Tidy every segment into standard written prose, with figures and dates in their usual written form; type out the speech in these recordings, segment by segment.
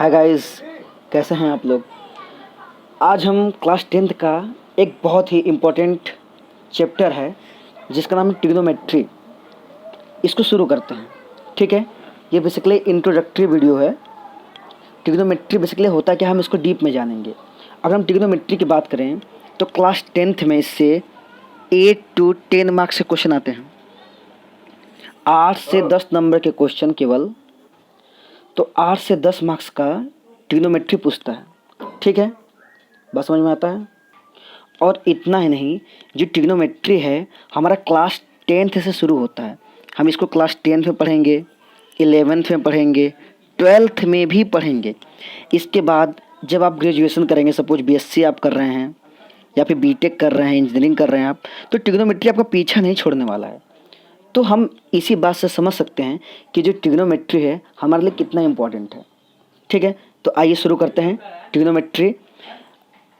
Hi guys, कैसे हैं आप लोग। आज हम क्लास 10th का एक बहुत ही इम्पोर्टेंट चैप्टर है जिसका नाम है ट्रिग्नोमेट्री। इसको शुरू करते हैं। ठीक है, ये बेसिकली इंट्रोडक्टरी वीडियो है। ट्रिग्नोमेट्री बेसिकली होता है कि हम इसको डीप में जानेंगे। अगर हम ट्रिग्नोमेट्री की बात करें तो क्लास 10th में इससे 8 to 10 मार्क्स के क्वेश्चन आते हैं। 8 से 10 नंबर के क्वेश्चन केवल, तो 8 से 10 मार्क्स का ट्रिग्नोमेट्री पूछता है। ठीक है, बस समझ में आता है। और इतना ही नहीं, जो ट्रिग्नोमेट्री है हमारा क्लास 10th से शुरू होता है। हम इसको क्लास 10th में पढ़ेंगे, 11th में पढ़ेंगे, 12th में भी पढ़ेंगे। इसके बाद जब आप ग्रेजुएशन करेंगे, सपोज बीएससी आप कर रहे हैं या फिर बीटेक कर रहे हैं, इंजीनियरिंग कर रहे हैं आप, तो ट्रिग्नोमेट्री आपका पीछा नहीं छोड़ने वाला है। तो हम इसी बात से समझ सकते हैं कि जो ट्रिग्नोमेट्री है हमारे लिए कितना इम्पोर्टेंट है। ठीक है, तो आइए शुरू करते हैं ट्रिग्नोमेट्री।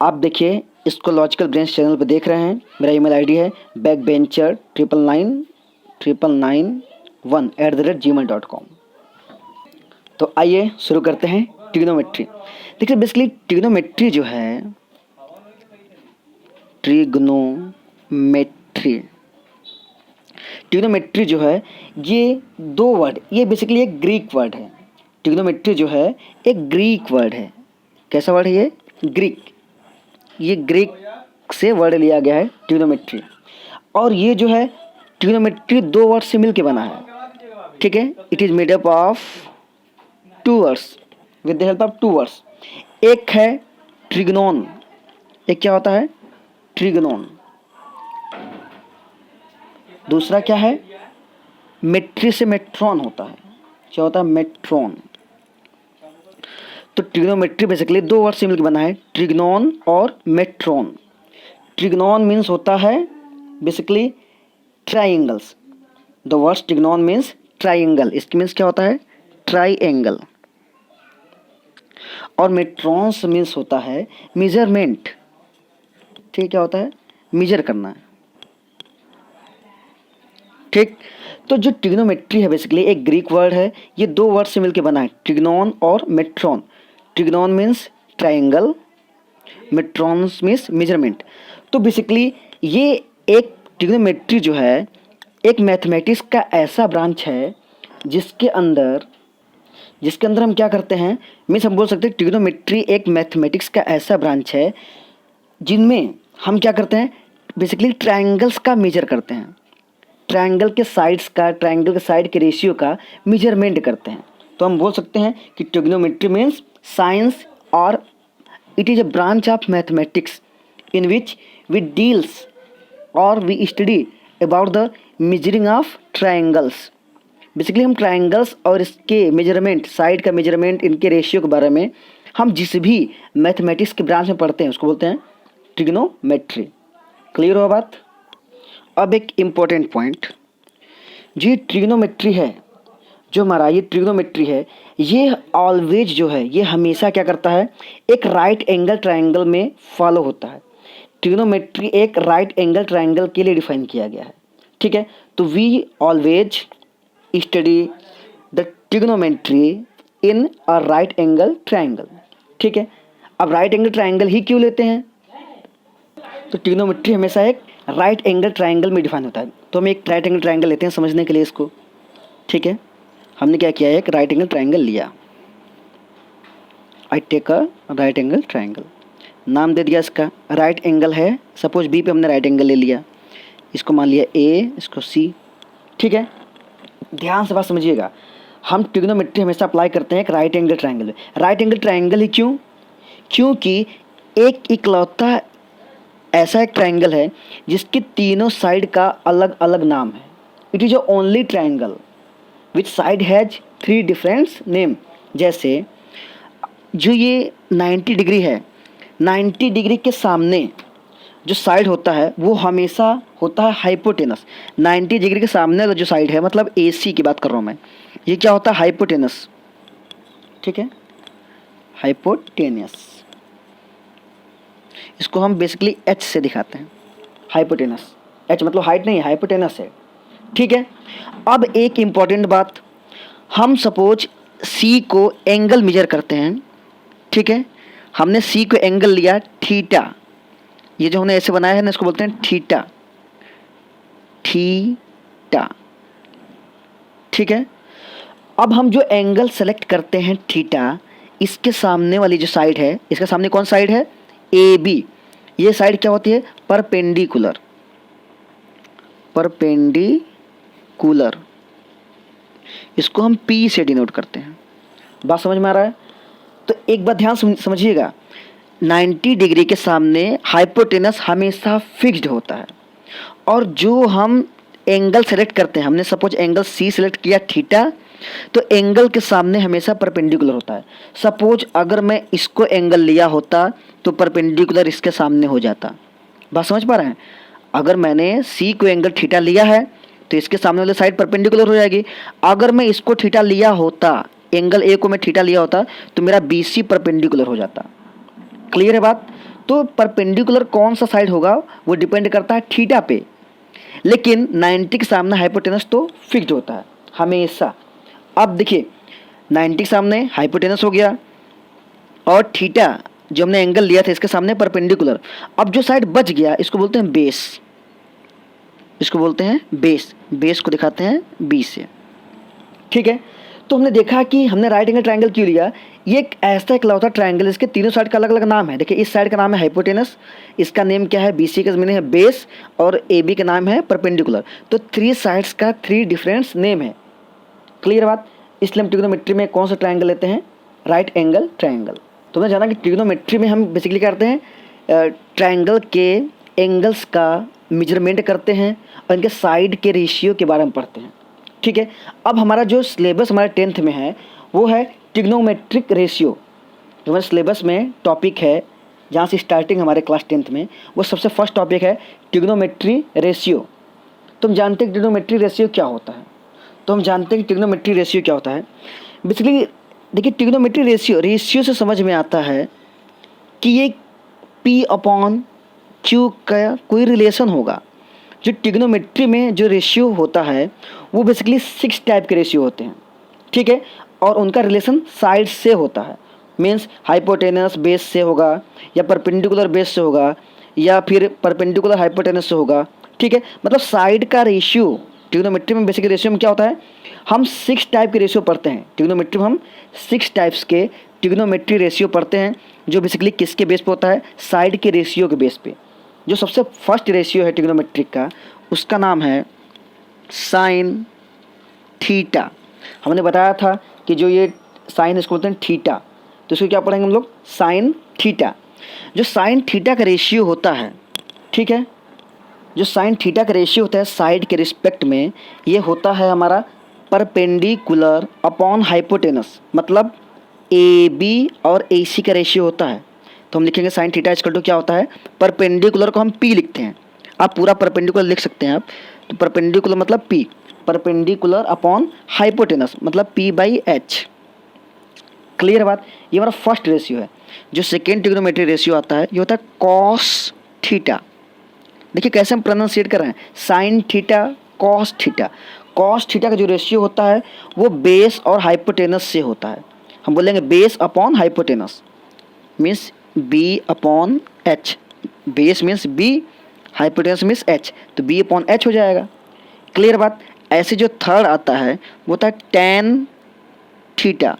आप देखिए, इसको लॉजिकल ब्रेन्स चैनल पर देख रहे हैं। मेरा ईमेल आईडी है backbencher99991@gmail.com। तो आइए शुरू करते हैं ट्रिग्नोमेट्री। देखिए, बेसिकली ट्रिग्नोमेट्री जो है, ट्रिग्नोमेट्री जो है ये दो वर्ड, ये बेसिकली एक ग्रीक वर्ड है। ट्रिग्नोमेट्री जो है एक ग्रीक वर्ड है। कैसा वर्ड है ये? ग्रीक। ये ग्रीक से वर्ड लिया गया है ट्रिग्नोमेट्री। और ये जो है ट्रिग्नोमेट्री दो वर्ड से मिलकर बना है। ठीक है, it is made up of two words, with the help of two words. एक है ट्रिग्नोन। एक क्या होता है? ट्रिग्नोन। दूसरा क्या है? मेट्री से मेट्रॉन होता है। क्या होता है? मेट्रॉन। तो ट्रिग्नोमेट्री बेसिकली दो वर्ड से मिलकर बना है, ट्रिग्नोन और मेट्रॉन। ट्रिग्नोन मीन्स होता है basically triangles. The word trigonon means triangle. इसकी मीन्स क्या होता है? ट्राइंगल। और मेट्रॉन्स मीन्स होता है मेजरमेंट। ठीक, क्या होता है? मेजर करना है। ठीक, तो जो ट्रिग्नोमेट्री है बेसिकली एक ग्रीक वर्ड है। ये दो वर्ड से मिलकर बना है, ट्रिग्नोन और मेट्रॉन। ट्रिग्नोन मीन्स ट्राइंगल, मेट्रॉन्स मीन्स मेजरमेंट। तो बेसिकली ये एक ट्रिग्नोमेट्री जो है एक मैथमेटिक्स का ऐसा ब्रांच है जिसके अंदर हम क्या करते हैं, मीन्स हम बोल सकते हैं ट्रिग्नोमेट्री एक मैथमेटिक्स का ऐसा ब्रांच है जिनमें हम क्या करते हैं, बेसिकली ट्राइंगल्स का मेजर करते हैं। ट्राइंगल के साइड्स का, ट्राइंगल के साइड के रेशियो का मेजरमेंट करते हैं। तो हम बोल सकते हैं कि ट्रिग्नोमेट्री मीन्स साइंस और it is a branch of mathematics in which we deals और we study about the measuring of triangles. Basically हम ट्राइंगल्स और इसके मेजरमेंट, साइड का मेजरमेंट, इनके रेशियो के बारे में हम जिस भी मैथमेटिक्स के ब्रांच में पढ़ते हैं उसको बोलते हैं ट्रिग्नोमेट्री। क्लियर हो बात? अब एक इम्पोर्टेंट पॉइंट, जो ट्रिग्नोमेट्री है, जो हमारा ये ट्रिग्नोमेट्री है, ये ऑलवेज जो है ये हमेशा क्या करता है, एक राइट एंगल ट्राइंगल में फॉलो होता है। ट्रिग्नोमेट्री एक राइट एंगल ट्राइंगल के लिए डिफाइन किया गया है। ठीक है, तो we always study the trigonometry in a right angle triangle. ठीक है, अब राइट एंगल ट्राइंगल ही क्यों लेते हैं? तो ट्रिग्नोमेट्री हमेशा एक राइट एंगल ट्राइंगल में डिफाइन होता है। तो हम एक राइट एंगल ट्राइंगल लेते हैं समझने के लिए इसको। ठीक है, हमने क्या किया है, एक राइट एंगल ट्राइंगल लिया। I take a right angle triangle, नाम दे दिया इसका, राइट एंगल है। सपोज बी पे हमने राइट एंगल ले लिया, इसको मान लिया ए, इसको सी। ठीक है, ध्यान से बात समझिएगा, हम ट्रिग्नोमेट्री हमेशा अप्लाई करते हैं एक राइट एंगल ट्राइंगल में। राइट एंगल ट्राइंगल ही क्यों? क्योंकि एक इकलौता ऐसा एक ट्राइंगल है जिसके तीनों साइड का अलग अलग नाम है। It is only triangle which side has 3 different name. जैसे जो ये 90 डिग्री है, 90 डिग्री के सामने जो साइड होता है वो हमेशा होता है हाइपोटेनस। 90 डिग्री के सामने वाला जो साइड है, मतलब AC की बात कर रहा हूँ मैं, ये क्या होता है? हाइपोटेनस। ठीक है, हाइपोटेनस। इसको हम बेसिकली H से दिखाते हैं, हाइपोटेनस। H मतलब हाइट नहीं, हाइपोटेनस है। ठीक है, अब एक इम्पॉर्टेंट बात, हम सपोज C को एंगल मेजर करते हैं ठीक है, हमने सी को एंगल लिया थीटा, ये जो हमने ऐसे बनाया है ना इसको बोलते हैं थीटा, थीटा, ठीक है। अब हम जो एंगल सेलेक्ट करते हैं थीटा, इसके सामने वाली जो साइड है, इसके सामने कौन साइड है, ए बी, ये साइड क्या होती है, परपेंडिकुलर, परपेंडिकुलर, इसको हम पी से डिनोट करते हैं। बात समझ में आ रहा है? तो एक बात ध्यान समझिएगा, 90 डिग्री के सामने हाइपोटेनस हमेशा फिक्स्ड होता है, और जो हम एंगल सेलेक्ट करते हैं, हमने सपोज एंगल सी सेलेक्ट किया थीटा, तो एंगल के सामने हमेशा परपेंडिकुलर होता है। सपोज अगर मैं इसको एंगल लिया होता तो परपेंडिकुलर इसके सामने हो जाता। बात समझ पा रहे हैं? अगर मैंने सी को एंगल थीटा लिया है तो इसके सामने वाली साइड परपेंडिकुलर हो जाएगी। अगर मैं इसको थीटा लिया होता, एंगल ए को मैं थीटा लिया होता, तो मेरा बी सी परपेंडिकुलर हो जाता। क्लियर है बात? तो परपेंडिकुलर कौन सा साइड होगा वो डिपेंड करता है थीटा पे, लेकिन 90 के सामने हाइपोटेनस तो फिक्स्ड होता है हमेशा। अब देखिए 90 के सामने हाइपोटेनस हो गया, और थीटा जो हमने एंगल लिया था इसके सामने परपेंडिकुलर। अब जो साइड बच गया इसको बोलते हैं बेस, इसको बोलते हैं बेस, बेस को दिखाते हैं बी से, ठीक है। तो हमने देखा कि हमने राइट एंगल ट्रायंगल क्यों लिया, ये एक ऐसा इकलौता ट्रायंगल, इसके तीनों साइड का अलग अलग नाम है। देखिए इस साइड का नाम है हाइपोटेनस, इसका नेम क्या है, बीसी का मीनिंग है बेस, और ए बी का नाम है परपेंडिकुलर। तो 3 साइड्स का 3 डिफरेंट नेम है। क्लियर बात? इसलिए हम ट्रिग्नोमेट्री में कौन सा ट्रायंगल लेते हैं, राइट एंगल ट्रायंगल। तो हमने जाना कि ट्रिग्नोमेट्री में हम बेसिकली क्या करते हैं, ट्रायंगल के एंगल्स का मेजरमेंट करते हैं और इनके साइड के रेशियो के बारे में पढ़ते हैं, ठीक है। अब हमारा जो सिलेबस हमारे 10th में है वो है ट्रिग्नोमेट्रिक रेशियो। जो हमारे सिलेबस में टॉपिक है जहाँ से स्टार्टिंग हमारे क्लास 10th में, वो सबसे फर्स्ट टॉपिक है ट्रिग्नोमेट्री रेशियो। तुम जानते हैं ट्रिग्नोमेट्री रेशियो क्या होता है? तो हम जानते हैं कि ट्रिग्नोमेट्री रेशियो क्या होता है। बेसिकली देखिए ट्रिग्नोमेट्री रेशियो से समझ में आता है कि ये P अपॉन Q का कोई रिलेशन होगा। जो ट्रिग्नोमेट्री में जो रेशियो होता है वो बेसिकली 6 टाइप के रेशियो होते हैं, ठीक है, और उनका रिलेशन साइड से होता है। मीन्स हाइपोटेनस बेस से होगा, या परपेंडिकुलर बेस से होगा, या फिर परपेंडिकुलर हाइपोटेनस से होगा, ठीक है। मतलब साइड का रेशियो ट्रिग्नोमेट्री में बेसिकली रेशियो में क्या होता है, हम 6 टाइप के रेशियो पढ़ते हैं। ट्रिग्नोमेट्री में हम 6 टाइप्स के ट्रिग्नोमेट्री रेशियो पढ़ते हैं, जो बेसिकली किसके बेस पे होता है, साइड के रेशियो के बेस पे। जो सबसे फर्स्ट रेशियो है ट्रिग्नोमेट्रिक का, उसका नाम है साइन थीटा। हमने बताया था कि जो ये साइन इसको बोलते हैं थीटा, तो इसको क्या पढ़ेंगे हम लोग, साइन थीटा। जो साइन थीटा का रेशियो होता है, ठीक है, जो साइन थीटा का रेशियो होता है साइड के रिस्पेक्ट में, ये होता है हमारा परपेंडिकुलर अपॉन हाइपोटेनस। मतलब ए बी और ए सी का रेशियो होता है। तो हम लिखेंगे साइन थीटा इक्वल टू क्या होता है, परपेंडिकुलर को हम पी लिखते हैं, आप पूरा परपेंडिकुलर लिख सकते हैं आप। तो परपेंडिकुलर मतलब पी, परपेंडिकुलर अपॉन हाइपोटेनस मतलब पी बाई एच। क्लियर बात? ये हमारा फर्स्ट रेशियो है। जो सेकेंड ट्रिग्नोमेट्री रेशियो आता है ये होता है कॉस थीटा। देखिए कैसे हम प्रोनाउंसिएट कर रहे हैं, sign theta cos theta. Cos theta का जो रेशियो होता है वो बेस और हाइपोटेनस से होता है। हम बोलेंगे base upon hypotenuse, means B upon H. Base means B, hypotenuse means H, तो बी अपॉन एच हो जाएगा। क्लियर बात? ऐसे जो थर्ड आता है वो होता है tan theta.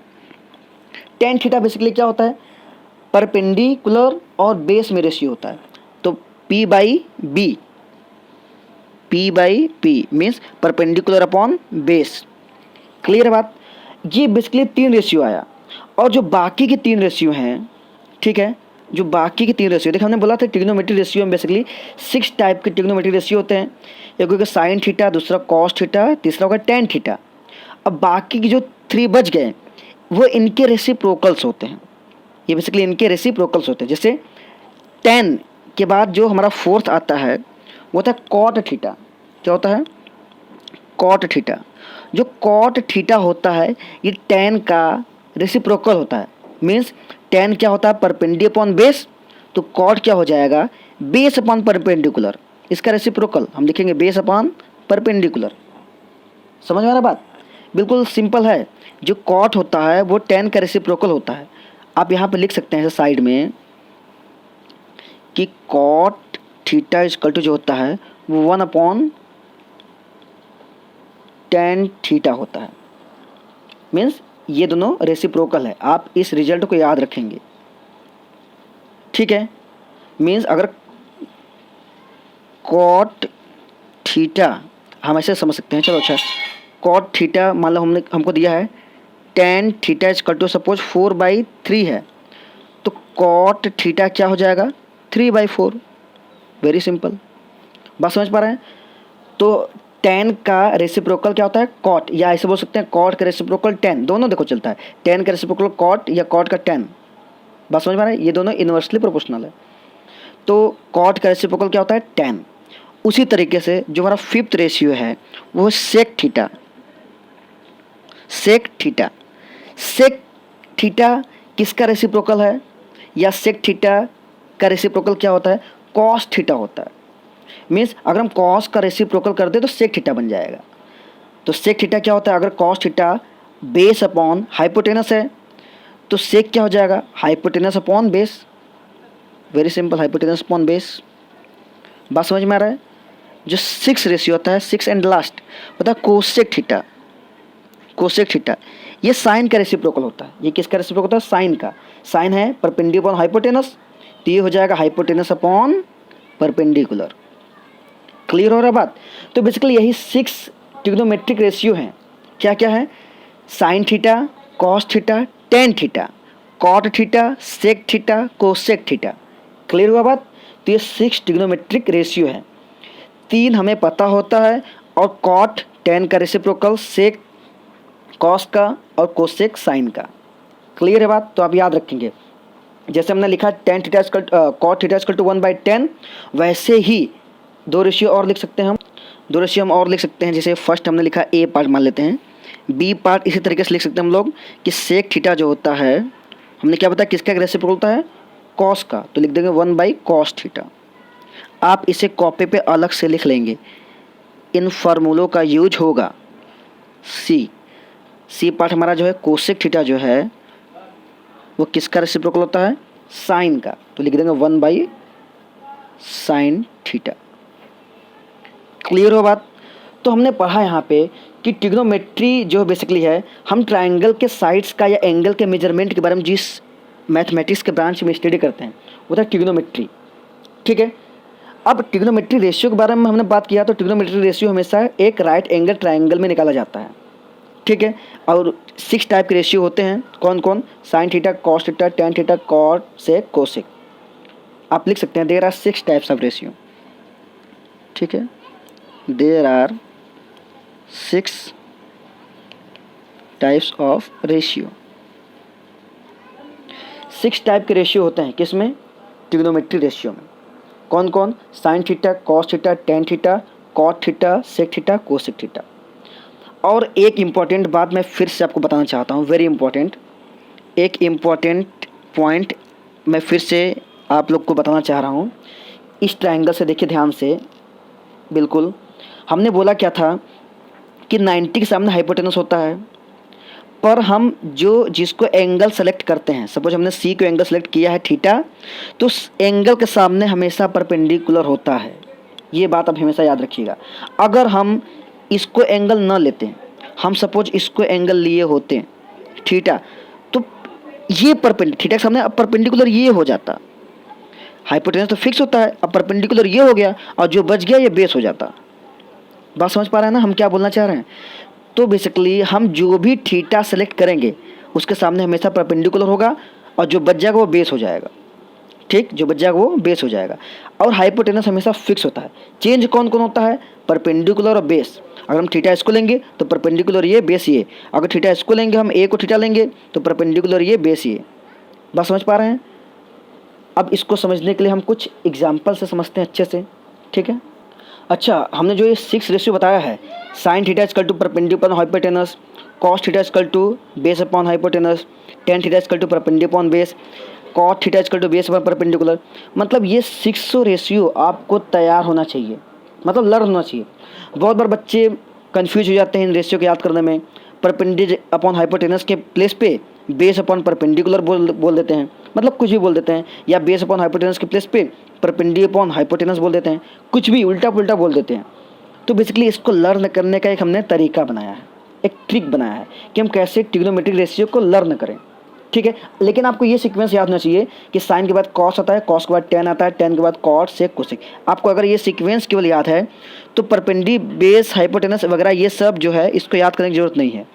Tan theta basically क्या होता है, परपेंडिकुलर और बेस में रेशियो होता है। तो P by B, P by P means perpendicular upon base. Clear बात? ये बेसिकली 3 रेशियो आया। और जो बाकी के 3 रेशियो हैं, ठीक है, जो बाकी के 3 रेशियो, देखिए हमने बोला था ट्रिग्नोमेट्री रेशियो में बेसिकली 6 टाइप के ट्रिग्नोमेट्री रेशियो होते हैं। एक होगा साइन थीटा, दूसरा कॉस थीटा, तीसरा होगा टेन थीटा। अब बाकी के जो 3 बच गए वो इनके रेसिप्रोकल्स होते हैं। ये बेसिकली इनके रेसिप्रोकल्स होते हैं। जैसे 10 के बाद जो हमारा फोर्थ आता है वो होता है कॉट थीटा। क्या होता है, कॉट थीटा। जो कॉट थीटा होता है ये 10 का रेसिप्रोकल होता है। मीन्स 10 क्या होता है, परपेंडी अपॉन बेस, तो कॉट क्या हो जाएगा, बेस अपॉन परपेंडिकुलर। इसका रेसिप्रोकल हम लिखेंगे बेस अपॉन परपेंडिकुलर। समझ में आ रहा बात? बिल्कुल सिंपल है। जो कॉट होता है वो 10 का रेसिप्रोकल होता है। आप यहाँ पे लिख सकते हैं साइड में कि कॉट थीटा इक्वल टू जो होता है वो 1/tan थीटा होता है। मीन्स ये दोनों रेसिप्रोकल है। आप इस रिजल्ट को याद रखेंगे, ठीक है। मीन्स अगर कॉट थीटा हम ऐसे समझ सकते हैं, चलो अच्छा, कॉट थीटा मान लो हमको दिया है tan theta equal to suppose 4/3 है, तो कॉट थीटा क्या हो जाएगा 3/4। वेरी सिंपल, बात समझ पा रहे हैं। तो tan का रेसिप्रोकल क्या होता है कॉट, या ऐसे बोल सकते हैं कॉट का रेसिप्रोकल tan, दोनों देखो चलता है, tan का रेसिप्रोकल कॉट या कॉट का tan। बात समझ पा रहे हैं, ये दोनों इन्वर्सली प्रोपोर्शनल है। तो कॉट का रेसिप्रोकल क्या होता है tan। उसी तरीके से जो हमारा फिफ्थ रेशियो है वो sec theta. Sec theta, sec theta किसका रेसिप्रोकल है, या सेक थीटा का रेसिप्रोकल क्या होता है कॉस थीटा होता है। मीन्स अगर हम कॉस का रेसिप्रोकल कर दे तो सेक थीटा बन जाएगा। तो सेक थीटा क्या होता है, अगर cos theta base upon hypotenuse है तो सेक क्या हो जाएगा hypotenuse upon base. Very simple, hypotenuse upon base. बात समझ में आ रहा है। जो 6 रेशियो होता है, 6 एंड लास्ट होता है कोसेक थीटा। कोसेक थीटा ये साइन का रेसिप्रोकल होता है। ये किसका रेसिप्रोकल होता है साइन का। साइन है परपेंडिकुलर अपॉन हाइपोटेनस, तो ये हो जाएगा हाइपोटेनस अपॉन परपेंडिकुलर। क्लियर हो रहा बात। तो बेसिकली यही 6 ट्रिग्नोमेट्रिक रेशियो हैं। क्या क्या है, sine theta, cos theta, tan theta, cot theta, sec theta, cosec theta. Clear हुआ बात। तो ये 6 ट्रिग्नोमेट्रिक रेशियो है। 3 हमें पता होता है, और कॉट टेन का रेसिप्रोकल, सेक कॉस का, और कोसेक साइन का। क्लियर है बात। तो आप याद रखेंगे, जैसे हमने लिखा tan theta cot theta equal to 1/10, वैसे ही 2 रेशियो और लिख सकते हैं हम। 2 रेशियो हम और लिख सकते हैं। जैसे फर्स्ट हमने लिखा ए पार्ट मान लेते हैं, बी पार्ट इसी तरीके से लिख सकते हैं हम लोग कि सेक थीटा जो होता है, हमने क्या बताया किसका रेसिप्रोकल होता है कॉस का, तो लिख देंगे 1/cos थीटा। आप इसे कॉपी पे अलग से लिख लेंगे, इन फार्मूलों का यूज होगा। सी पार्ट हमारा जो है कोसेक थीटा जो है वो किसका रेसिप्रोकल होता है साइन का, तो लिख देंगे 1/sin थीटा। क्लियर हो बात। तो हमने पढ़ा यहाँ पे कि ट्रिग्नोमेट्री जो बेसिकली है, हम ट्रायंगल के साइड्स का या एंगल के मेजरमेंट के बारे में जिस मैथमेटिक्स के ब्रांच में स्टडी करते हैं वो था ट्रिग्नोमेट्री, ठीक है। अब ट्रिग्नोमेट्री रेशियो के बारे में हमने बात किया, तो ट्रिग्नोमेट्री रेशियो हमेशा एक राइट एंगल ट्रायंगल में निकाला जाता है, ठीक है। और 6 टाइप के रेशियो होते हैं, कौन कौन, sine theta, cos theta, tan theta, cot, sec, cosec. आप लिख सकते हैं there are 6 types of ratio, ठीक है। There are 6 types of ratio. 6 type के रेशियो होते हैं किसमें, ट्रिग्नोमेट्री रेशियो में। कौन कौन, sine theta, cos theta, tan theta, cot theta, sec theta, cosec theta. और एक इम्पॉर्टेंट बात मैं फिर से आपको बताना चाहता हूँ, वेरी इंपॉर्टेंट, एक इम्पॉर्टेंट पॉइंट मैं फिर से आप लोग को बताना चाह रहा हूँ। इस ट्रायंगल से देखिए ध्यान से, बिल्कुल हमने बोला क्या था कि 90 के सामने हाइपोटेनस होता है, पर हम जिसको एंगल सेलेक्ट करते हैं, सपोज हमने सी को एंगल सेलेक्ट किया है थीटा, तो उस एंगल के सामने हमेशा परपेंडिकुलर होता है। ये बात आप हमेशा याद रखिएगा। अगर हम इसको एंगल न लेते, हम सपोज इसको एंगल लिए होते थीटा, तो ये थीटा के सामने अब परपेंडिकुलर ये हो जाता। हाइपोटेनस तो फिक्स होता है, अब परपेंडिकुलर ये हो गया, और जो बच गया ये बेस हो जाता। बात समझ पा रहे हैं ना हम क्या बोलना चाह रहे हैं। तो बेसिकली हम जो भी थीटा सेलेक्ट करेंगे उसके सामने हमेशा परपेंडिकुलर होगा, और जो बच जाएगा वो बेस हो जाएगा, ठीक, जो बच जाएगा वो बेस हो जाएगा। और हाइपोटेनस हमेशा फिक्स होता है। चेंज कौन कौन होता है, परपेंडिकुलर और बेस। अगर हम थीटा इसको लेंगे तो परपेंडिकुलर ये, बेस ये। अगर थीटा इसको लेंगे, हम ए को थीटा लेंगे तो परपेंडिकुलर ये, बेस ये। बात समझ पा रहे हैं। अब इसको समझने के लिए हम कुछ एग्जाम्पल से समझते हैं अच्छे से, ठीक है। अच्छा, हमने जो ये 6 रेशियो बताया है, sine theta equal to perpendicular hypotenuse, cos theta equal to base upon hypotenuse, tan theta equal to perpendicular upon base, cot theta equal to base upon perpendicular. मतलब ये 600 रेशियो आपको तैयार होना चाहिए, मतलब लर्न होना चाहिए। बहुत बार बच्चे कंफ्यूज हो जाते हैं इन रेशियो को याद करने में। परपेंडिकुलर अपॉन हाइपोटेनस के प्लेस पे बेस अपॉन परपेंडिकुलर बोल देते हैं, मतलब कुछ भी बोल देते हैं, या बेस अपॉन हाइपोटेनस के प्लेस पे परपेंडी अपॉन हाइपोटेनस बोल देते हैं, कुछ भी उल्टा पुल्टा बोल देते हैं। तो बेसिकली इसको लर्न करने का एक हमने तरीका बनाया है, एक ट्रिक बनाया है कि हम कैसे ट्रिग्नोमेट्रिक रेशियो को लर्न करें, ठीक है। लेकिन आपको ये सीक्वेंस याद होना चाहिए कि साइन के बाद कॉस आता है, कॉस के बाद टेन आता है, टेन के बाद कॉट सेक कोसेक। आपको अगर ये सीक्वेंस केवल याद है तो परपेंडी बेस हाइपोटेनस वगैरह ये सब जो है इसको याद करने की जरूरत नहीं है।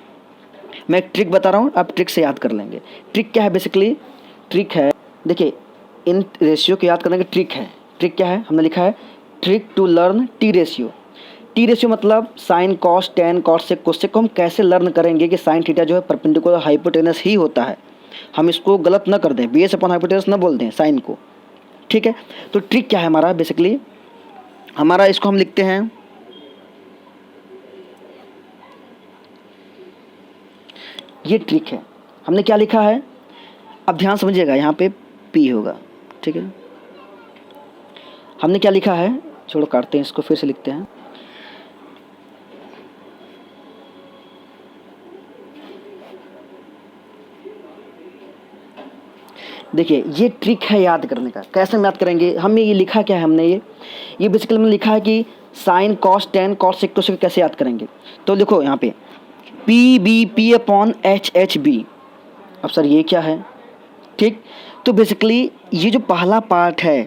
मैं एक ट्रिक बता रहा हूँ, आप ट्रिक से याद कर लेंगे। ट्रिक क्या है? बेसिकली ट्रिक है, देखिए इन रेशियो को याद करने की ट्रिक है। ट्रिक क्या है? हमने लिखा है trick to learn T ratio. T ratio मतलब sine cos tan cot sec cosec को हम कैसे लर्न करेंगे कि साइन थीटा जो है परपेंडिकुलर हाइपोटेनस ही होता है। हम इसको गलत न कर दें, बेस अपॉन हाइपोटेनस न बोल दें साइन को, ठीक है। तो ट्रिक क्या है हमारा? बेसिकली हमारा इसको हम लिखते हैं, ये ट्रिक है। हमने क्या लिखा है? अब ध्यान समझिएगा, यहाँ पे पी होगा, ठीक है। हमने क्या लिखा है? छोड़ो काटते हैं इसको, फिर से लिखते हैं। देखिए ये ट्रिक है याद करने का। कैसे हम याद करेंगे? हमने ये लिखा क्या है? हमने ये बेसिकली हमने लिखा है कि sine cos tan cos sec cosec कैसे याद करेंगे। तो देखो यहाँ पे P B P upon H H B. अब सर ये क्या है? ठीक, तो बेसिकली ये जो पहला पार्ट है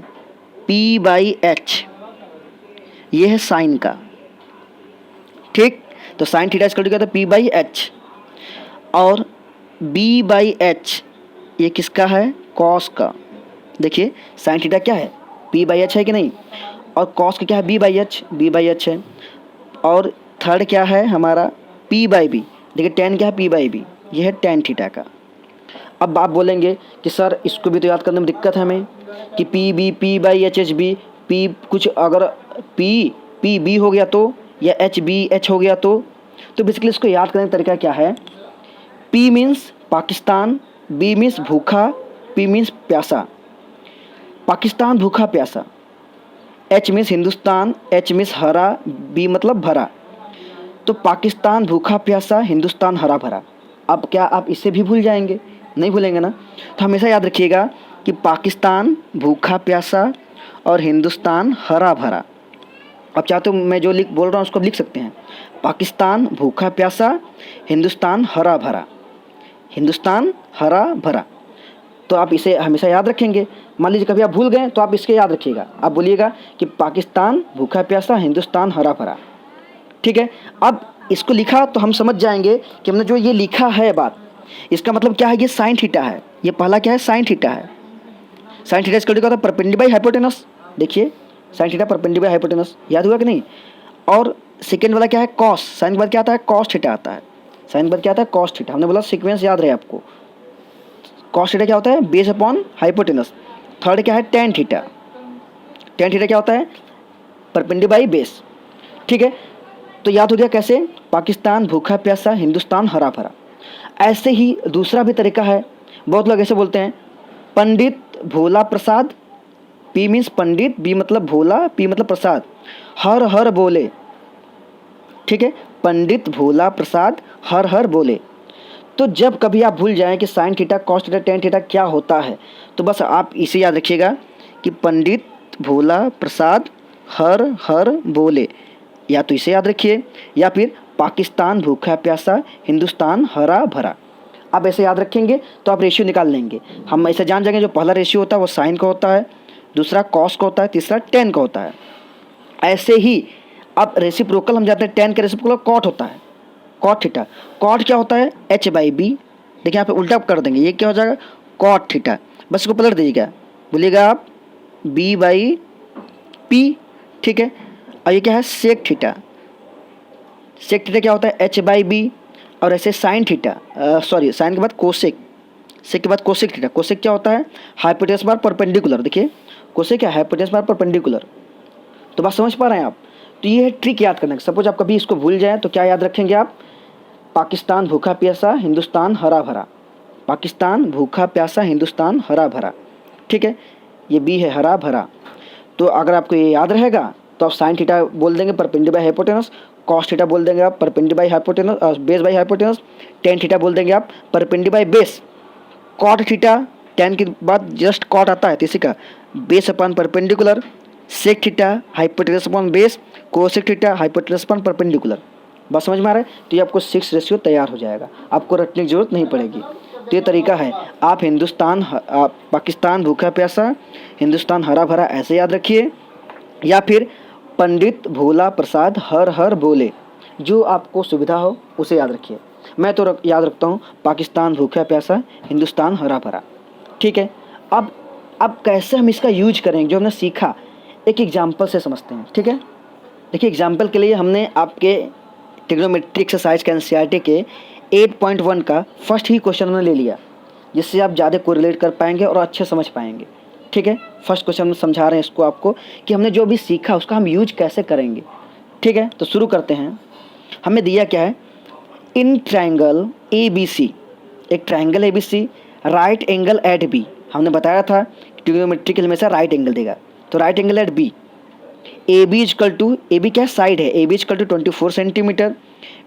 पी बाई एच, ये है साइन का, ठीक। तो साइन थीटा इक्वल टू क्या था? P by H. और बी बाई एच ये किसका है? कॉस का। देखिए साइन थीटा क्या है? पी बाई एच है कि नहीं, और कॉस का क्या है? B by H, B by H है। और थर्ड क्या है हमारा? P by B. देखिए टेन क्या है? पी बाई बी, ये है टेन थीटा का। अब आप बोलेंगे कि सर इसको भी तो याद करने में दिक्कत है हमें कि P B P by H H B, P कुछ अगर पी पी बी हो गया तो, या एच बी एच हो गया तो बेसिकली इसको याद करने का तरीका क्या है? P means Pakistan, B means भूखा, पी मीन्स प्यासा। पाकिस्तान भूखा प्यासा। H means Hindustan, H means हरा, बी मतलब भरा। तो पाकिस्तान भूखा प्यासा, हिंदुस्तान हरा भरा। अब क्या आप इसे भी भूल जाएंगे? नहीं भूलेंगे ना। तो हमेशा याद रखिएगा कि पाकिस्तान भूखा प्यासा और हिंदुस्तान हरा भरा। अब चाहे तो मैं जो बोल रहा हूँ उसको लिख सकते हैं, पाकिस्तान भूखा प्यासा, हिंदुस्तान हरा भरा, हिंदुस्तान हरा भरा। तो आप इसे हमेशा याद रखेंगे। मान लीजिए कभी आप भूल गए तो आप इसके याद रखिएगा, आप बोलिएगा कि पाकिस्तान भूखा प्यासा, हिंदुस्तान हरा भरा, ठीक है। अब इसको लिखा तो हम समझ जाएंगे कि हमने जो ये लिखा है बात, इसका मतलब क्या है? ये साइन थीटा है। ये पहला क्या है? साइन थीटा है। साइन थीटा इसका क्या होता है? Perpendicular by hypotenuse. देखिए sine theta perpendicular by hypotenuse, याद हुआ कि नहीं। और सेकेंड वाला क्या है? कॉस। साइन के बाद क्या आता है? कॉस थीटा आता है। साइन के बाद क्या आता है? Cos theta. हमने बोला सीक्वेंस याद रहे आपको। कॉस थीटा क्या होता है? Base upon hypotenuse. थर्ड क्या है? Tan theta. टेन थीटा क्या होता है? परपेंडिकुलर बाई बेस, ठीक है। तो याद हो गया कैसे? पाकिस्तान भूखा प्यासा, हिंदुस्तान हरा भरा। ऐसे ही दूसरा भी तरीका है। बहुत लोग ऐसे बोलते हैं, पंडित भोला प्रसाद, पी मीन्स पंडित, बी मतलब भोला, पी मतलब प्रसाद, हर हर बोले, ठीक है। पंडित भोला प्रसाद हर हर बोले। तो जब कभी आप भूल जाएं कि sign theta cos theta tan theta क्या होता है, तो बस आप इसे याद रखिएगा कि पंडित भोला प्रसाद हर हर बोले, या तो इसे याद रखिए, या फिर पाकिस्तान भूखा प्यासा, हिंदुस्तान हरा भरा। आप ऐसे याद रखेंगे तो आप रेशियो निकाल लेंगे। हम ऐसे जान जाएंगे जो पहला रेशियो होता है वो साइन का होता है, दूसरा कॉस का होता है, तीसरा टेन का होता है। ऐसे ही अब रेसिप्रोकल हम जाते हैं, टेन का रेसिप्रोकल कॉट होता है, कॉट थीटा। कॉट क्या होता है? H by B. देखिए यहाँ पे उल्टा कर देंगे, ये क्या हो जाएगा? Cot theta. बस इसको पलट दीजिएगा, बोलिएगा आप बी बाई पी, ठीक है। और ये क्या है? सेक थीटा। सेक थीटा क्या होता है? H by B. और ऐसे साइन थीटा, सॉरी साइन के बाद कोसेक, सेक के बाद कोसेक थीटा। कोसेक क्या होता है? हाइपोटेनस बार परपेंडिकुलर। देखिए कोसेक क्या है? हाइपोटेनस बार परपेंडिकुलर। तो बात समझ पा रहे हैं आप? तो ये है ट्रिक याद करने का। सपोज आप कभी इसको भूल जाएं तो क्या याद रखेंगे आप? पाकिस्तान भूखा प्यासा, हिंदुस्तान हरा भरा। पाकिस्तान भूखा प्यासा, हिंदुस्तान हरा भरा, ठीक है। ये बी है हरा भरा। तो अगर आपको ये याद रहेगा तो आप साइन थीटा बोल देंगे perpendicular by hypotenuse, cos theta बोल देंगे आप perpendicular by hypotenuse, base by hypotenuse, tan theta बोल देंगे आप perpendicular by base. Cot theta, tan के बाद जस्ट कॉट आता है तो इसी का base upon perpendicular, sec theta hypotenuse upon base, cosec theta hypotenuse upon perpendicular. बस समझ में आ रहा है? तो ये आपको 6 रेशियो तैयार हो जाएगा, आपको रटने की जरूरत नहीं पड़ेगी। तो ये तरीका है, आप पाकिस्तान भूखा प्यासा, हिंदुस्तान हरा भरा ऐसे याद रखिए, या फिर पंडित भोला प्रसाद हर हर बोले, जो आपको सुविधा हो उसे याद रखिए। मैं तो याद रखता हूँ पाकिस्तान भूखा प्यासा, हिंदुस्तान हरा भरा। ठीक है, अब कैसे हम इसका यूज करेंगे जो हमने सीखा, एक एग्जाम्पल से समझते हैं। ठीक है, देखिए एग्जाम्पल के लिए हमने आपके ट्रिग्नोमेट्री एक्सरसाइज के एनसीईआरटी के 8.1 का फर्स्ट ही क्वेश्चन हमने ले लिया, जिससे आप ज़्यादा कोरिलेट कर पाएंगे और अच्छे समझ पाएंगे। ठीक है, फर्स्ट क्वेश्चन में समझा रहे हैं इसको आपको कि हमने जो भी सीखा उसका हम यूज कैसे करेंगे। ठीक है, तो शुरू करते हैं। हमें दिया क्या है, इन ट्राइंगल ABC, एक triangle ABC right angle at B, हमने बताया था ट्रिग्नोमेट्री के हमेशा राइट एंगल देगा, तो right angle at B, AB is equal to, AB क्या साइड है, AB is equal to 24 centimetre,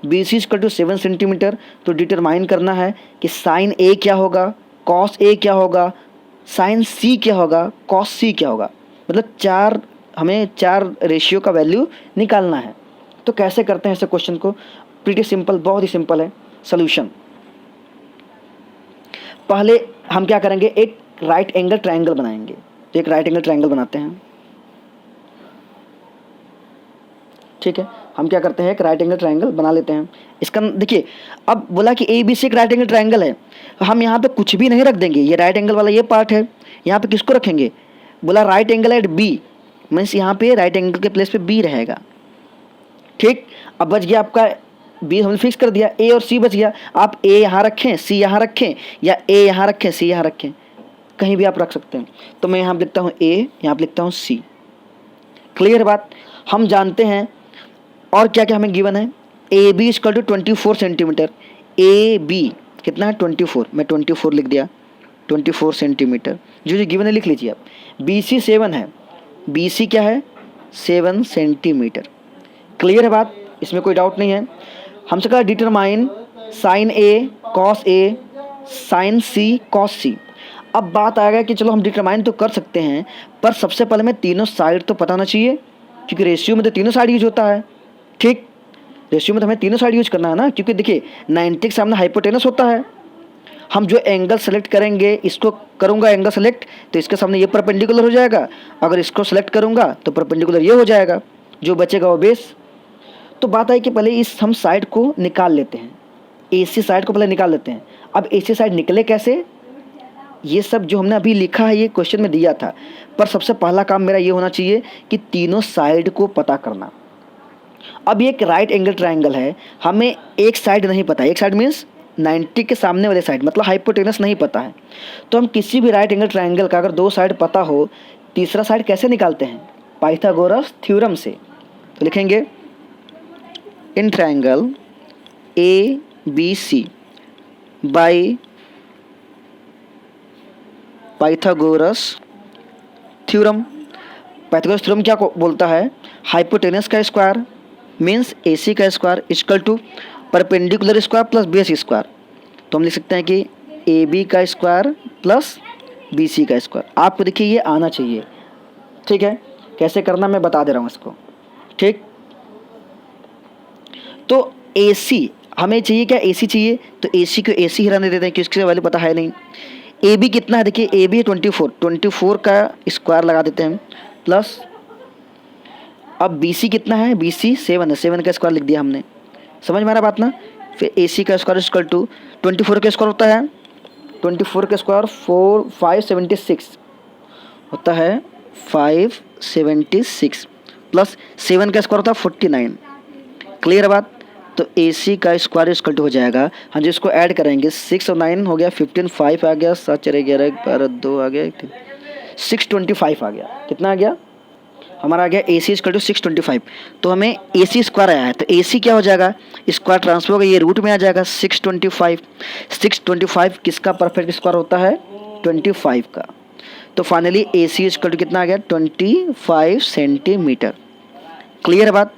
BC is equal to 7 centimetre. तो डिटरमाइन करना है कि साइन A क्या होगा, कॉस A क्या होगा, साइन C क्या होगा, कॉस C क्या होगा। मतलब हमें चार रेशियो का वैल्यू निकालना है। तो कैसे करते हैं ऐसे क्वेश्चन को, प्रीटी सिंपल, बहुत ही सिंपल है सॉल्यूशन। पहले हम क्या करेंगे, एक राइट एंगल ट्रायंगल बनाएंगे। तो एक राइट एंगल ट्रायंगल बनाते हैं। ठीक है, हम क्या करते हैं, एक राइट एंगल ट्रायंगल बना लेते हैं। इसका देखिए, अब बोला कि ABC एक राइट एंगल ट्रायंगल है, हम यहाँ पे कुछ भी नहीं रख देंगे, ये राइट एंगल वाला ये पार्ट है, यहाँ पे किसको रखेंगे, बोला right angle at B, means यहाँ पे राइट एंगल के प्लेस पे B रहेगा। ठीक, अब बच गया आपका B, हमने फिक्स कर दिया, A और C बच गया। आप A यहाँ रखें, C यहाँ रखें, या A यहाँ रखें, C यहाँ रखें, कहीं भी आप रख सकते हैं। तो मैं यहाँ पे लिखता हूँ A, यहाँ पे लिखता हूँ C। क्लियर बात, हम जानते हैं। और क्या क्या हमें गिवन है, AB is equal to 24 centimetre, AB कितना है 24, मैं 24 लिख दिया, 24 सेंटीमीटर, जो गिवन है लिख लीजिए आप। BC 7 है, BC क्या है 7 सेंटीमीटर। क्लियर है बात, इसमें कोई डाउट नहीं है। हमसे कहा determine sine A cos A sine C cos C। अब बात आ गया कि चलो हम डिटरमाइन तो कर सकते हैं, पर सबसे पहले हमें तीनों साइड तो पता होना चाहिए, क्योंकि रेशियो में तो तीनों साइड यूज होता है। ठीक, रेशियो में तो हमें तीनों साइड यूज करना है ना, क्योंकि देखिए 90 के सामने हाइपोटेनस होता है। हम जो एंगल सेलेक्ट करेंगे, इसको करूँगा एंगल सेलेक्ट, तो इसके सामने ये परपेंडिकुलर हो जाएगा, अगर इसको सेलेक्ट करूँगा तो परपेंडिकुलर ये हो जाएगा, जो बचेगा वो बेस। तो बात आई कि पहले इस हम साइड को निकाल लेते हैं, AC साइड को पहले निकाल लेते हैं। अब AC साइड निकले कैसे, ये सब जो हमने अभी लिखा है ये क्वेश्चन में दिया था, पर सबसे पहला काम मेरा ये होना चाहिए कि तीनों साइड को पता करना। अब ये एक राइट एंगल ट्रायंगल है, हमें एक साइड नहीं पता, एक साइड मीन्स 90 के सामने वाले साइड, मतलब हाइपोटेनस नहीं पता है। तो हम किसी भी राइट एंगल ट्रायंगल का अगर दो साइड पता हो, तीसरा साइड कैसे निकालते हैं, पाइथागोरस थ्योरम से। तो लिखेंगे in triangle ABC by Pythagoras theorem. Pythagoras theorem क्या बोलता है, हाइपोटेनस का स्क्वायर मीन्स AC का square equal to perpendicular square plus base square. तो हम लिख सकते हैं कि AB का स्क्वायर प्लस BC का स्क्वायर। आपको देखिए ये आना चाहिए। ठीक है, कैसे करना मैं बता दे रहा हूँ इसको। ठीक, तो AC हमें चाहिए क्या, AC चाहिए, तो AC को AC ही रहने देते हैं, क्योंकि इसके वैल्यू पता है नहीं। AB कितना है, देखिए AB है 24 का स्क्वायर लगा देते हैं प्लस, अब BC कितना है, BC 7 है, 7 का स्क्वायर लिख दिया हमने। समझ में आ रहा बात ना। फिर AC का स्क्वायर इक्वल टू 24 का स्क्वायर होता है, 24 का स्क्वायर 576 होता है, 576 प्लस 7 का स्क्वायर होता है 49। क्लियर बात, तो AC का स्क्वायर इक्वल टू हो जाएगा, हम जिसको ऐड करेंगे 6 और 9 हो गया 15, 5 आ गया, 7 4 11 12 2 आ गया, 625 आ गया। कितना आ गया हमारा, आ गया AC इक्वल टू 625। तो हमें AC स्क्वायर आया है, तो AC क्या हो जाएगा, स्क्वायर ट्रांसफर होगा, ये रूट में आ जाएगा 625। 625 किसका परफेक्ट स्क्वायर होता है, 25 का। तो फाइनली AC इक्वल टू कितना आ गया, 25 सेंटीमीटर। क्लियर है बात,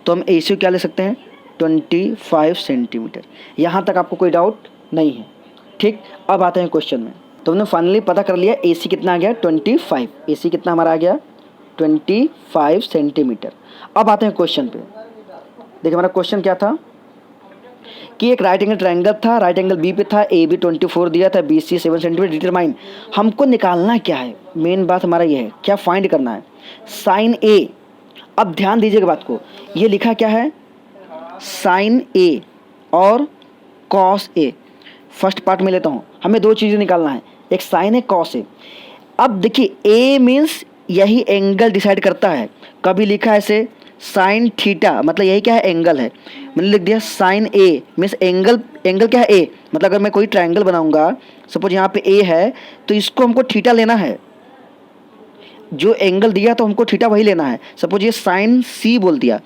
तो हम AC क्या ले सकते हैं, 25 सेंटीमीटर। यहाँ तक आपको कोई डाउट नहीं है। ठीक, अब आते हैं क्वेश्चन में। तो हमने फाइनली पता कर लिया AC कितना आ गया 25, AC कितना हमारा आ गया 25 सेंटीमीटर। अब आते हैं क्वेश्चन पे। देखिए हमारा क्वेश्चन क्या था कि एक राइट एंगल ट्रायंगल था, राइट एंगल बी पे था, AB 24 दिया था, BC 7 सेंटीमीटर, डिटरमाइन। हमको निकालना क्या है, मेन बात हमारा ये है, क्या फाइंड करना है, साइन A। अब ध्यान दीजिएगा बात को, ये लिखा क्या है साइन A और कॉस A। फर्स्ट पार्ट में लेता हूँ, हमें दो चीज़ें निकालना है, एक साइन है कॉस है। अब देखिए A मीन्स यही एंगल डिसाइड करता है, कभी लिखा है ऐसे साइन थीटा, मतलब यही क्या है एंगल है, मैंने लिख दिया sine A means angle, angle क्या है A, मतलब अगर मैं कोई ट्रायंगल बनाऊंगा, सपोज यहाँ पे A है तो इसको हमको थीटा लेना है, जो एंगल दिया तो हमको थीटा वही लेना है। सपोज ये साइन C बोल दिया,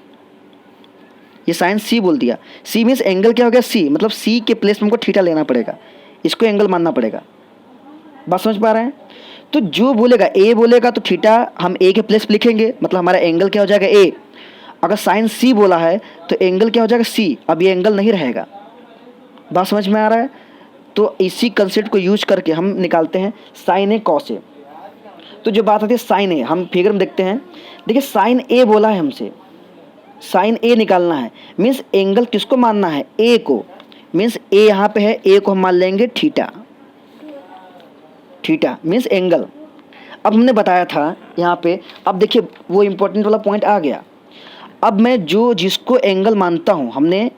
ये साइन C बोल दिया, C मीन्स एंगल क्या हो गया C, मतलब C के प्लेस में हमको थीटा लेना पड़ेगा, इसको एंगल मानना पड़ेगा। बात समझ पा रहे हैं? तो जो बोलेगा A बोलेगा तो थीटा हम A के प्लेस पे लिखेंगे, मतलब हमारा एंगल क्या हो जाएगा A। अगर साइन C बोला है तो एंगल क्या हो जाएगा C, अब ये एंगल नहीं रहेगा। बात समझ में आ रहा है? तो इसी कंसेप्ट को यूज करके हम निकालते हैं साइन A कॉस A। तो जो बात आती है साइन A, हम फिगर में देखते हैं, देखिए साइन A बोला है हमसे, साइन A निकालना है, मीन्स एंगल किसको मानना है A को, मीन्स A यहाँ पे है, A को हम मान लेंगे थीटा, थीटा मीन्स एंगल। अब हमने बताया था यहाँ पे, अब देखिए वो इम्पोर्टेंट वाला पॉइंट आ गया। अब मैं जो जिसको एंगल मानता हूँ, हमने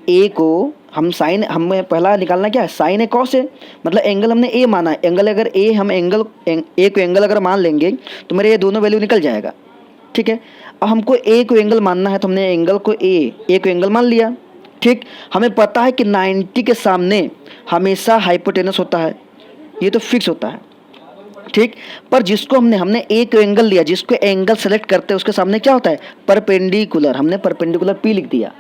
A को हम साइन, हमें पहला निकालना क्या है साइन है कॉस है, मतलब एंगल हमने A माना है, एंगल अगर A, हम एंगल A को एंगल अगर मान लेंगे तो मेरे ये दोनों वैल्यू निकल जाएगा। ठीक है, अब हमको A को एंगल मानना है तो हमने एंगल को A को एंगल मान लिया। ठीक, हमें पता है कि 90 के सामने हमेशा हाइपोटेनस होता है, ये तो फिक्स होता है। ठीक, पर जिसको हमने A को एंगल लिया, जिसको एंगल सेलेक्ट करते हैं उसके सामने क्या होता है परपेंडिकुलर, हमने परपेंडिकुलर P लिख दिया।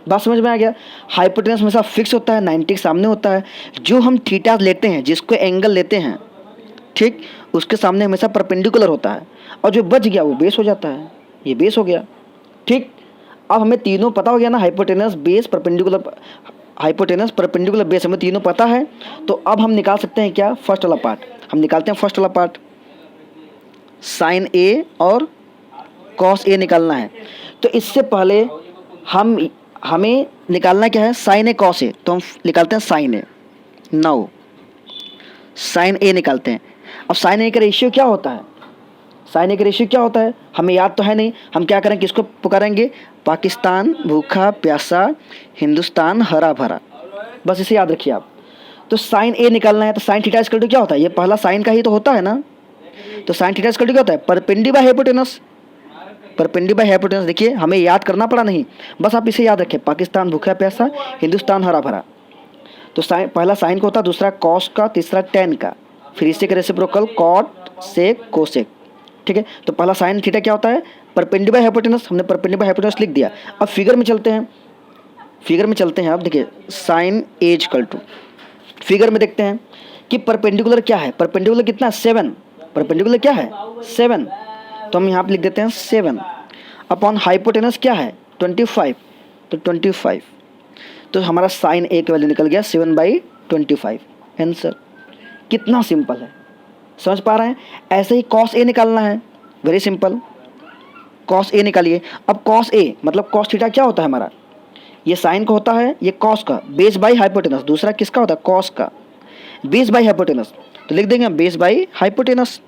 बात समझ में आ गया? हाइपोटेनस हमेशा फिक्स होता है, 90 के सामने होता है। जो हम थीटा लेते हैं, जिसको एंगल लेते हैं, ठीक, उसके सामने हमेशा परपेंडिकुलर होता है, और जो बच गया वो बेस हो जाता है, ये बेस हो गया। ठीक, अब हमें तीनों पता हो गया ना, hypotenuse base perpendicular, hypotenuse perpendicular base, हमें तीनों पता है। तो अब हम निकाल सकते हैं क्या फर्स्ट वाला पार्ट, हम निकालते हैं फर्स्ट वाला पार्ट, साइन A और कॉस A निकालना है। तो इससे पहले हमें निकालना क्या है साइन A कॉस A, तो हम निकालते हैं sine A। Now sine A निकालते हैं। अब साइन A का रेशियो क्या होता है, साइन A का रेशियो क्या होता है हमें याद तो है नहीं, हम क्या करेंगे, किसको पुकारेंगे, पाकिस्तान भूखा प्यासा, हिंदुस्तान हरा भरा, बस इसे याद रखिए आप। तो साइन A निकालना है, तो साइन थीटा इक्वल टू क्या होता है, ये पहला साइन का ही तो होता है ना, तो साइन थीटा इक्वल टू क्या होता है perpendicular by hypotenuse, perpendicular by hypotenuse. देखिए हमें याद करना पड़ा नहीं, बस आप इसे याद रखें, पाकिस्तान भूखा प्यासा, हिंदुस्तान हरा भरा। तो साइन, पहला साइन का होता है, दूसरा कॉस का, तीसरा टेन का, फिर इसे के रेसिप्रोकल कॉट सेक कोसेक। ठीक है, तो पहला साइन थीटा क्या होता है परपेंडिकुलर बाय हाइपोटेनस, हमने परपेंडिकुलर बाय हाइपोटेनस लिख दिया। अब फिगर में चलते हैं, फिगर में चलते हैं। अब देखिए sine A equal to, figure में देखते हैं कि परपेंडिकुलर क्या है, परपेंडिकुलर कितना 7, परपेंडिकुलर क्या है 7, तो हम यहाँ पे लिख देते हैं 7 अपॉन हाइपोटेनस क्या है 25, तो 25, तो हमारा साइन A का वैल्यू निकल गया 7/25। आंसर कितना सिंपल है, समझ पा रहे हैं? ऐसे ही कॉस A निकालना है, वेरी सिंपल, कॉस A निकालिए। अब कॉस A मतलब कॉस थीटा क्या होता है हमारा, ये साइन का होता है, ये कॉस का, बेस बाई हाइपोटेनस, दूसरा किसका होता है कॉस का, बेस बाई हाइपोटेनस, तो लिख देंगे बेस बाई हाइपोटेनस।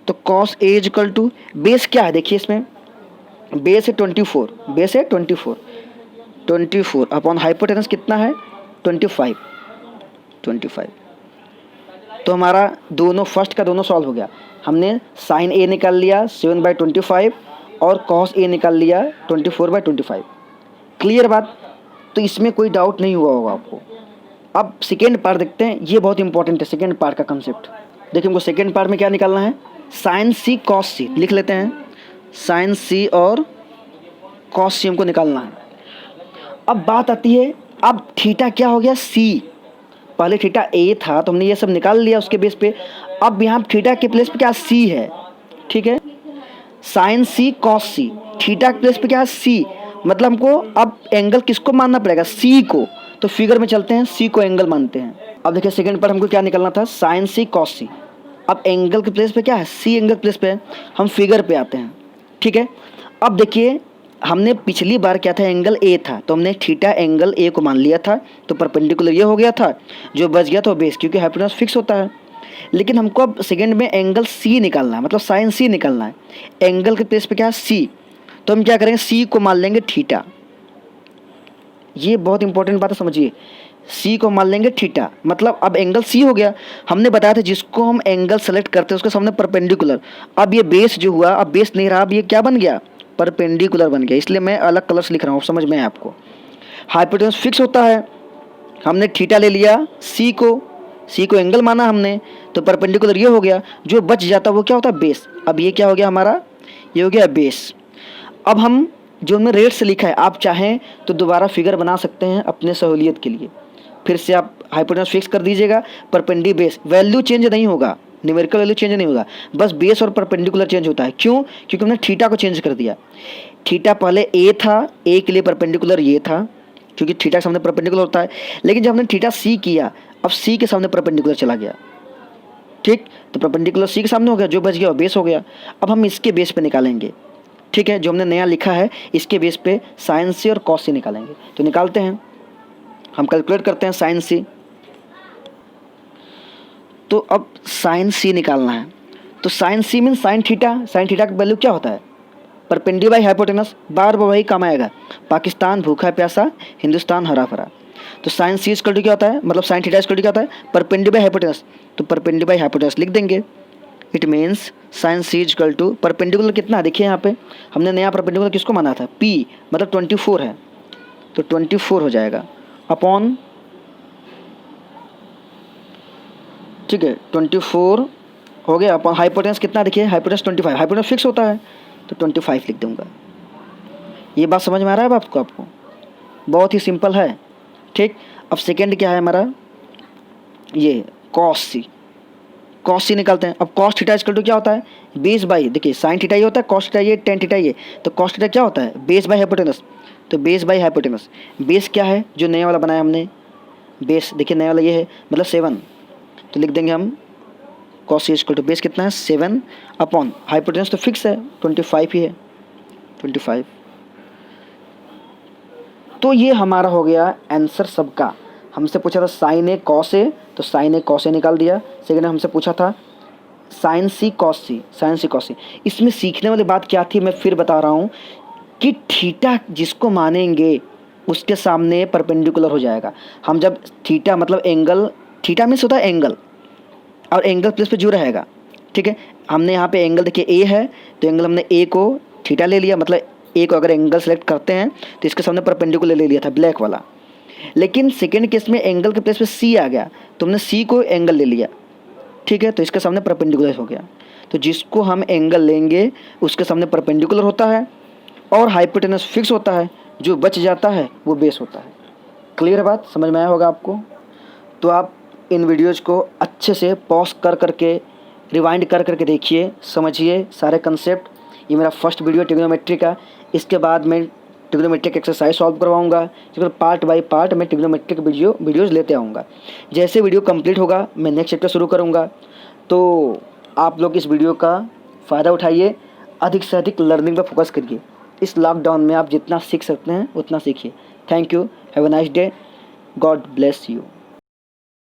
तो cos A equal to, base क्या है देखिए इसमें, बेस है 24, बेस है 24 अपॉन हाइपोटेनस कितना है 25, तो हमारा दोनों फर्स्ट का दोनों सॉल्व हो गया। हमने साइन A निकाल लिया 7/25 और कॉस A निकाल लिया 24/25। क्लियर बात? तो इसमें कोई डाउट नहीं हुआ होगा आपको। अब सेकेंड पार्ट देखते हैं, ये बहुत इंपॉर्टेंट है सेकेंड पार्ट का कंसेप्ट। देखिए हमको सेकेंड पार्ट में क्या निकालना है, साइन C कॉस C लिख लेते हैं, साइन C और कॉस C हमको निकालना है। अब बात आती है, अब थीटा क्या हो गया C, पहले थीटा A था तो हमने ये सब निकाल लिया उसके बेस पे, अब यहाँ थीटा के प्लेस पे क्या C है, ठीक है, sine C cos C, theta के प्लेस पे क्या है C, मतलब हमको अब एंगल किसको मानना पड़ेगा C को, तो फिगर में चलते हैं C को एंगल मानते हैं। अब देखिए सेकंड पर हमको क्या निकालना था, साइन सी कॉस सी। अब एंगल के प्लेस पे क्या है, सी एंगल प्लेस पे है, हम फिगर पे आते हैं, ठीक है। अब देखिए हमने पिछली बार क्या था, एंगल ए था, तो हमने थीटा एंगल ए को मान लिया था, तो परपेंडिकुलर ये हो गया था, जो बच गया तो बेस, क्योंकि हाइपोटेनस फिक्स होता है। लेकिन हमको अब सेकंड में एंगल सी निकालना है, मतलब साइन सी निकालना है। एंगल के प्लेस पे क्या है, सी, तो हम क्या करेंगे, सी को मान लेंगे थीटा। ये बहुत इंपॉर्टेंट बात है, समझिए, सी को मान लेंगे थीटा, मतलब अब एंगल सी हो गया। हमने बताया था जिसको हम एंगल सेलेक्ट करते हैं उसके सामने परपेंडिकुलर। अब ये बेस जो हुआ, अब बेस नहीं रहा, अब ये क्या बन गया, परपेंडिकुलर बन गया, इसलिए मैं अलग कलर से लिख रहा हूँ, समझ में है आपको। हाइपोटेनस फिक्स होता है, हमने थीटा ले लिया, सी को एंगल माना हमने, तो परपेंडिकुलर ये हो गया, जो बच जाता वो क्या होता है, बेस। अब ये क्या हो गया हमारा, ये हो गया बेस। अब हम जो हमने रेट से लिखा है, आप चाहें तो दोबारा फिगर बना सकते हैं अपने सहूलियत के लिए। फिर से आप हाइपोटेनस फिक्स कर दीजिएगा, परपेंडी बेस, वैल्यू चेंज नहीं होगा, न्यूमेरिकल वैल्यू चेंज नहीं होगा, बस बेस और परपेंडिकुलर चेंज होता है। क्यों, क्योंकि हमने थीटा को चेंज कर दिया। थीटा पहले ए था, ए के लिए परपेंडिकुलर ये था, क्योंकि थीटा के सामने परपेंडिकुलर होता है। लेकिन जब हमने थीटा सी किया, अब सी के सामने परपेंडिकुलर चला गया, ठीक, तो परपेंडिकुलर सी के सामने हो गया, जो बच गया वो बेस हो गया। अब हम इसके बेस पे निकालेंगे, ठीक है, जो हमने नया लिखा है इसके बेस पे साइन सी और कॉस सी निकालेंगे। तो निकालते हैं, हम कैलकुलेट करते हैं साइन सी। तो अब साइन सी निकालना है, तो sine C mean sine theta. Sine theta का वैल्यू क्या होता है, परपेंडी बाई हाइपोटेनस, बार बार वही काम आएगा, पाकिस्तान भूखा प्यासा, हिंदुस्तान हरा भरा। तो साइन सी इक्वल टू क्या होता है, मतलब साइन थीटा इक्वल टू क्या होता है, परपेंडी बाई हाइपोटेनस, तो परपेंडी बाई हाइपोटेनस लिख देंगे। It means sine C equal to perpendicular कितना है, देखिए यहाँ पे हमने नया परपेंडिकुलर किसको माना था, पी, मतलब 24 है, तो 24 हो जाएगा अपॉन, ठीक है, 24 हो गया अपॉन हाइपोटेनस कितना, देखिए हाइपोटेनस 25, हाइपोटेनस फिक्स होता है, तो 25 लिख दूंगा। ये बात समझ में आ रहा है आपको बहुत ही सिंपल है, ठीक। अब सेकेंड क्या है हमारा, ये कॉस सी निकालते हैं। अब कॉस थीटा इक्वल टू क्या होता है, बेस बाई, देखिए साइन थीटा ये होता है, कॉस थीटा ये, टेन थीटा ये, तो कॉस थीटा क्या होता है, बेस बाई हाइपोटेनस, तो बेस बाई हाइपोटेनस। बेस क्या है, जो नया वाला बनाया हमने बेस, देखिए नया वाला ये है, मतलब 7, तो लिख देंगे हम cos C equal to base कितना है 7 अपॉन हाइपोटेनस तो फिक्स है 25 ही है, 25। तो ये हमारा हो गया आंसर सबका। हमसे पूछा था साइन ए कॉस ए, तो साइन ए कॉस ए निकाल दिया। सेकेंड हमसे पूछा था साइन सी कॉस सी, साइन सी कॉस सी। इसमें सीखने वाली बात क्या थी, मैं फिर बता रहा हूँ कि थीटा जिसको मानेंगे उसके सामने परपेंडिकुलर हो जाएगा। हम जब थीटा मतलब एंगल, थीटा मीन्स होता है एंगल, और एंगल प्लेस पे जो रहेगा, ठीक है। हमने यहाँ पे एंगल देखिए ए है, तो एंगल हमने ए को थीटा ले लिया, मतलब ए को अगर एंगल सेलेक्ट करते हैं तो इसके सामने परपेंडिकुलर ले लिया था, ब्लैक वाला। लेकिन सेकेंड केस में एंगल के प्लेस पे सी आ गया, तो हमने सी को एंगल ले लिया, ठीक है, तो इसके सामने परपेंडिकुलर हो गया। तो जिसको हम एंगल लेंगे उसके सामने परपेंडिकुलर होता है और हाइपोटेनस फिक्स होता है, जो बच जाता है वो बेस होता है। क्लियर बात समझ में आया होगा आपको। तो आप इन वीडियोज़ को अच्छे से पॉज कर करके, रिवाइंड कर करके देखिए, समझिए सारे कंसेप्ट। ये मेरा फर्स्ट वीडियो ट्रिग्नोमेट्री का, इसके बाद मैं ट्रिग्नोमेट्रिक एक्सरसाइज सॉल्व करवाऊंगा, फिर पार्ट बाय पार्ट मैं ट्रिग्नोमेट्रिक वीडियोज़ लेते आऊँगा। जैसे वीडियो कंप्लीट होगा मैं नेक्स्ट चैप्टर शुरू करूँगा। तो आप लोग इस वीडियो का फ़ायदा उठाइए, अधिक से अधिक लर्निंग पर फोकस करिए। इस लॉकडाउन में आप जितना सीख सकते हैं उतना सीखिए। Thank you, have a nice day, God bless you.